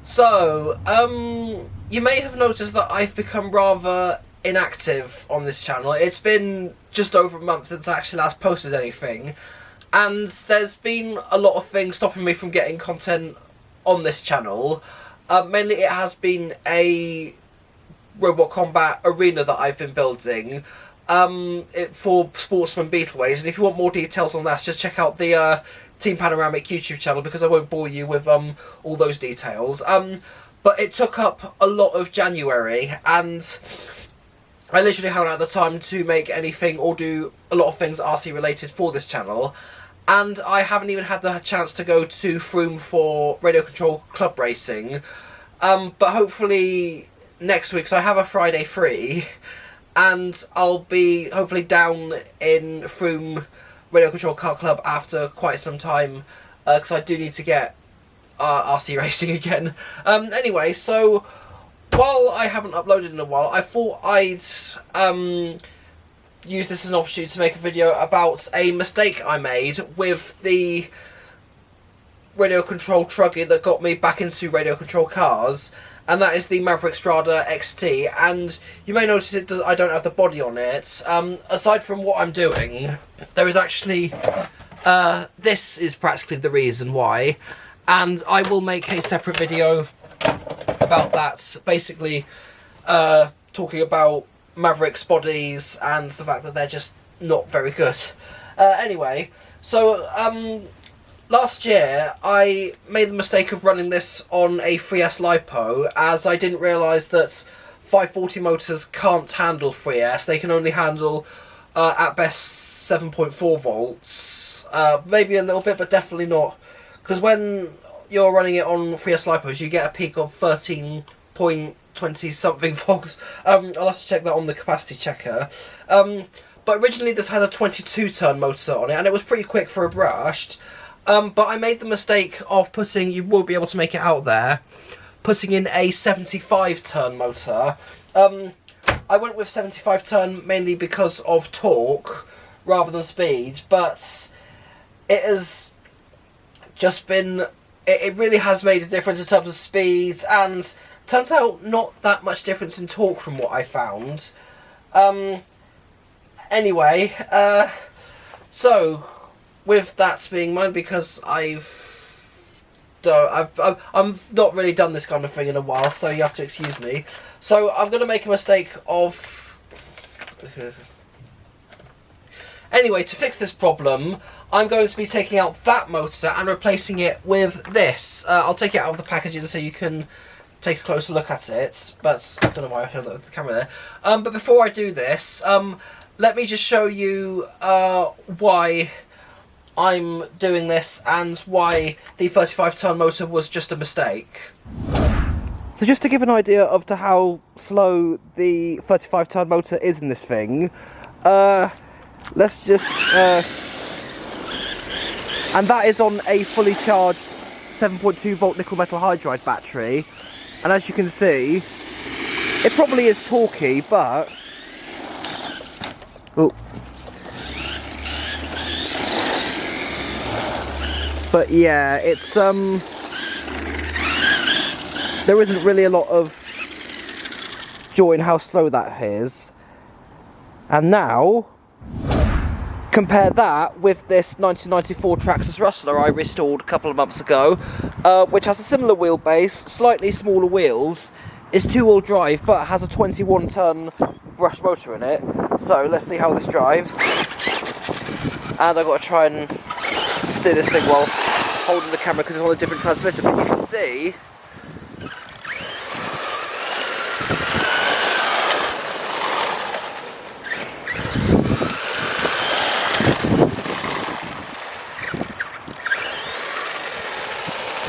So, you may have noticed that I've become rather inactive on this channel. It's been just over a month since I actually last posted anything, and there's been a lot of things stopping me from getting content on this channel. Mainly it has been a robot combat arena that I've been building for Sportsman Beetleways, and if you want more details on that, just check out the Team Panoramic YouTube channel, because I won't bore you with all those details. But it took up a lot of January, and I literally haven't had the time to make anything or do a lot of things RC related for this channel, and I haven't even had the chance to go to Froome for Radio Control Club Racing. But hopefully next week, so I have a Friday free, and I'll be hopefully down in Froome Radio Control Car Club after quite some time, because I do need to get RC racing again. Anyway, so while I haven't uploaded in a while, I thought I'd use this as an opportunity to make a video about a mistake I made with the radio control truggy that got me back into radio control cars, and that is the Maverick Strada XT. And you may notice I don't have the body on it. Aside from what I'm doing, there is actually this is practically the reason why, and I will make a separate video about that, basically talking about Maverick's bodies and the fact that they're just not very good. Anyway, so last year I made the mistake of running this on a 3S LiPo, as I didn't realise that 540 motors can't handle 3S. They can only handle at best 7.4 volts, maybe a little bit, but definitely not, because when you're running it on 3S LiPos you get a peak of 13.20 something volts. I'll have to check that on the capacity checker. But originally this had a 22 turn motor on it, and it was pretty quick for a brushed. But I made the mistake of putting, you won't be able to make it out there, putting in a 75 turn motor. I went with 75 turn mainly because of torque rather than speed, but it has just been, it really has made a difference in terms of speed, and turns out not that much difference in torque from what I found. Anyway, so with that being mine, because I've not really done this kind of thing in a while, so you have to excuse me. So I'm going to make a mistake of... Anyway, to fix this problem, I'm going to be taking out that motor and replacing it with this. I'll take it out of the packaging so you can take a closer look at it, but I don't know why I held the camera there. But before I do this, let me just show you why I'm doing this and why the 35 ton motor was just a mistake. So just to give an idea of to how slow the 35 ton motor is in this thing, let's just and that is on a fully charged 7.2 volt nickel metal hydride battery, and as you can see it probably is torquey, but but yeah, it's there isn't really a lot of joy in how slow that is. And now compare that with this 1994 Traxxas Rustler I restored a couple of months ago, which has a similar wheelbase, slightly smaller wheels, is two-wheel drive, but has a 21 ton brush motor in it. So let's see how this drives. And I've got to try and steer this thing while holding the camera because it's on a different transmitter, but you can see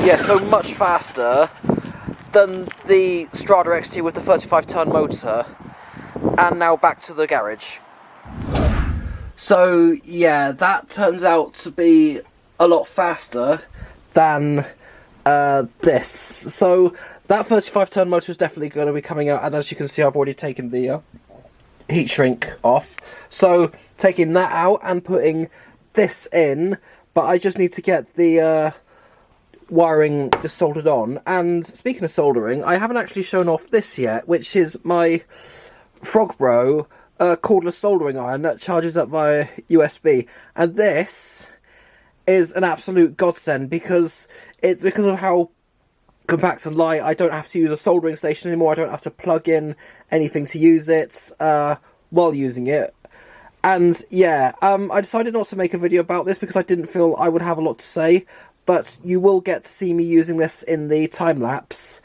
yeah, so much faster than the Strada XT with the 35 ton motor. And now back to the garage. So yeah, that turns out to be a lot faster than this. So that 35 ton motor is definitely going to be coming out, and as you can see I've already taken the heat shrink off. So taking that out and putting this in, but I just need to get the wiring just soldered on. And speaking of soldering, I haven't actually shown off this yet, which is my Frogbro cordless soldering iron that charges up via USB. And this is an absolute godsend because of how compact and light. I don't have to use a soldering station anymore. I don't have to plug in anything to use it while using it. And yeah, I decided not to make a video about this because I didn't feel I would have a lot to say, but you will get to see me using this in the time-lapse.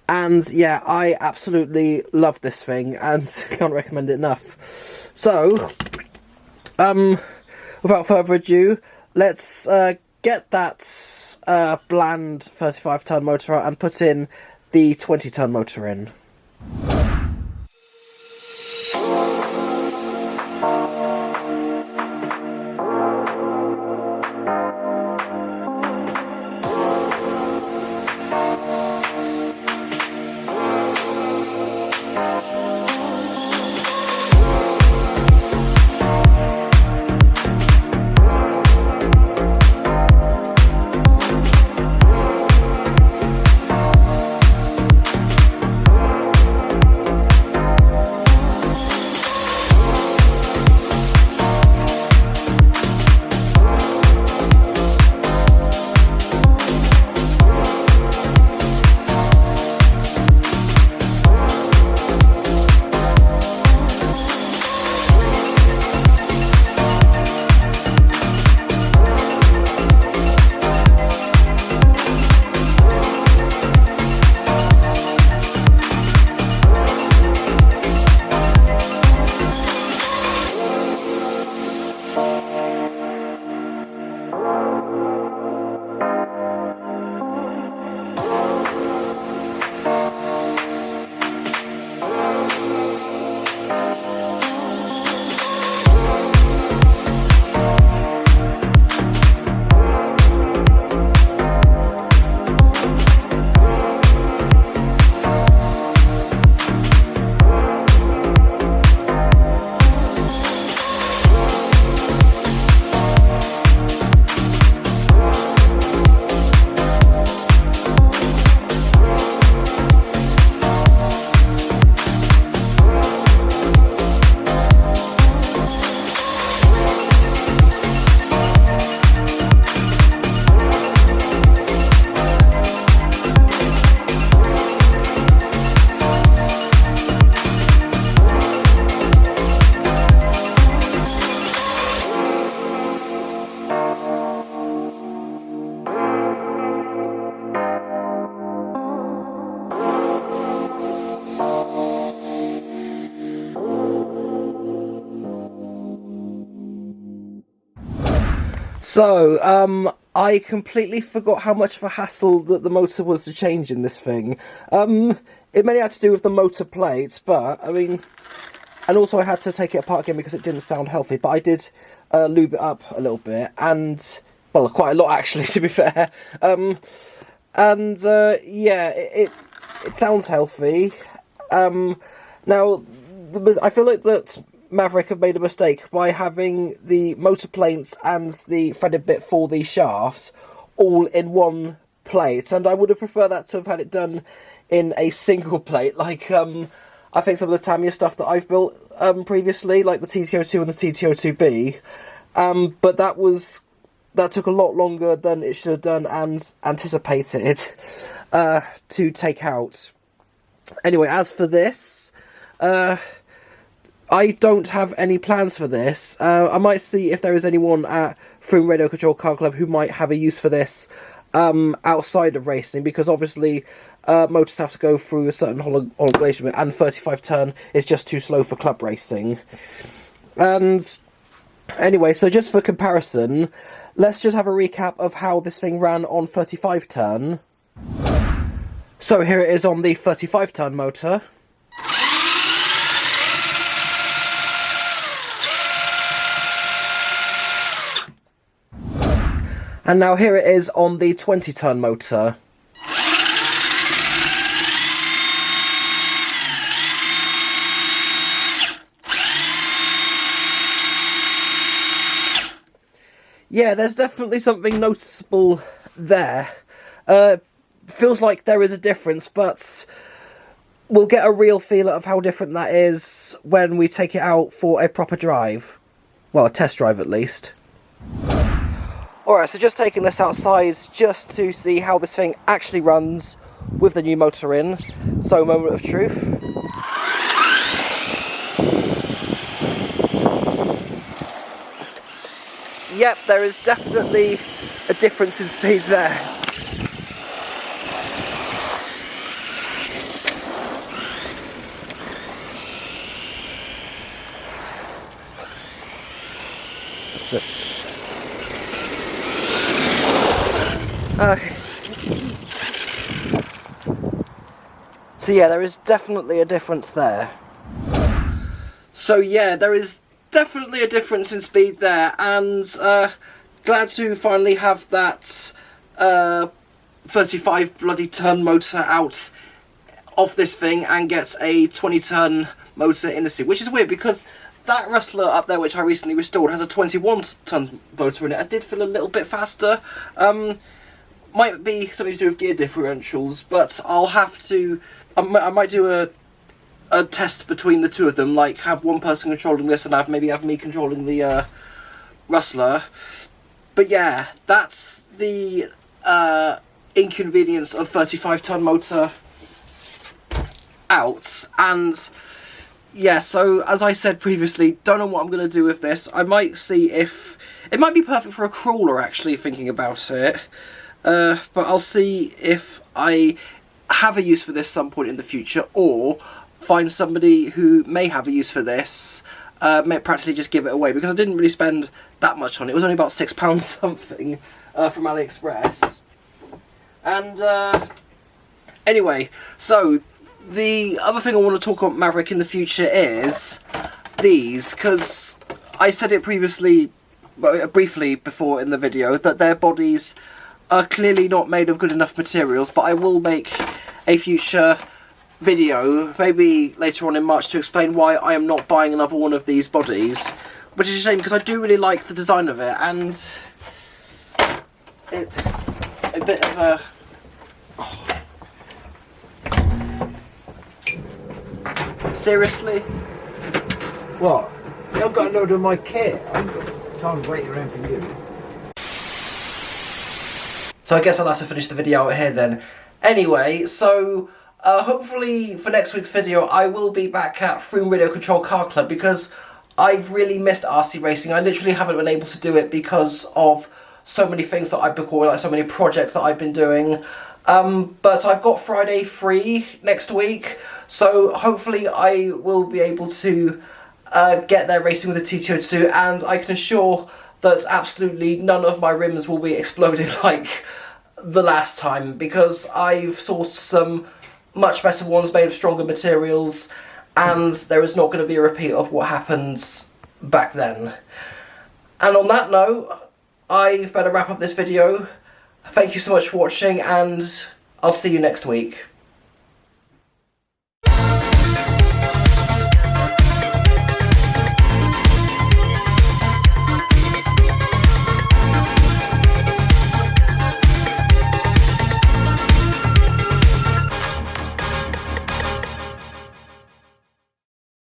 And yeah, I absolutely love this thing and can't recommend it enough. So, without further ado, let's get that bland 35-ton motor out and put in the 20-ton motor in. So, I completely forgot how much of a hassle that the motor was to change in this thing. It mainly had to do with the motor plate, but, I mean, and also I had to take it apart again because it didn't sound healthy, but I did lube it up a little bit, and, well, quite a lot actually, to be fair. Yeah, it sounds healthy. Now, I feel like that Maverick have made a mistake by having the motor plates and the threaded bit for the shaft all in one plate, and I would have preferred that to have had it done in a single plate, like I think some of the Tamiya stuff that I've built previously, like the TT02 and the TT02B, but that took a lot longer than it should have done and anticipated to take out. Anyway, as for this, I don't have any plans for this. I might see if there is anyone at Froome Radio Control Car Club who might have a use for this outside of racing, because obviously motors have to go through a certain homologation, and 35 ton is just too slow for club racing. And anyway, so just for comparison, let's just have a recap of how this thing ran on 35 ton. So here it is on the 35 ton motor. And now here it is on the 20-ton motor. Yeah, there's definitely something noticeable there. Feels like there is a difference, but we'll get a real feel of how different that is when we take it out for a proper drive. Well, a test drive at least. Alright, so just taking this outside just to see how this thing actually runs with the new motor in. So, moment of truth. Yep, there is definitely a difference in speed there. So yeah, there is definitely a difference there. So yeah, there is definitely a difference in speed there, and glad to finally have that 35 bloody ton motor out of this thing and get a 20 ton motor in this thing, which is weird because that Rustler up there, which I recently restored, has a 21 ton motor in it. I did feel a little bit faster. Might be something to do with gear differentials, but I'll have to. I might do a test between the two of them, like have one person controlling this and maybe have me controlling the Rustler. But yeah, that's the inconvenience of 35 ton motor out. And yeah, so as I said previously, don't know what I'm going to do with this. I might see if it might be perfect for a crawler, actually, thinking about it. But I'll see if I have a use for this some point in the future, or find somebody who may have a use for this, may practically just give it away, because I didn't really spend that much on it. It was only about £6 something from AliExpress. And anyway, so the other thing I want to talk about Maverick in the future is these, because I said it previously, briefly before in the video, that their bodies are clearly not made of good enough materials, but I will make a future video, maybe later on in March, to explain why I am not buying another one of these bodies, which is a shame because I do really like the design of it, and it's a bit of a... Seriously? What? I've got a load of my kit. I haven't got time to wait around for you. So I guess I'll have to finish the video out here then. Anyway, so hopefully for next week's video I will be back at Froome Radio Control Car Club, because I've really missed RC racing. I literally haven't been able to do it because of so many things that I've been recording, like so many projects that I've been doing. But I've got Friday free next week, so hopefully I will be able to get there racing with the TT02, and I can assure that absolutely none of my rims will be exploding like the last time, because I've sourced some much better ones made of stronger materials, and there is not going to be a repeat of what happened back then. And on that note, I better wrap up this video. Thank you so much for watching, and I'll see you next week.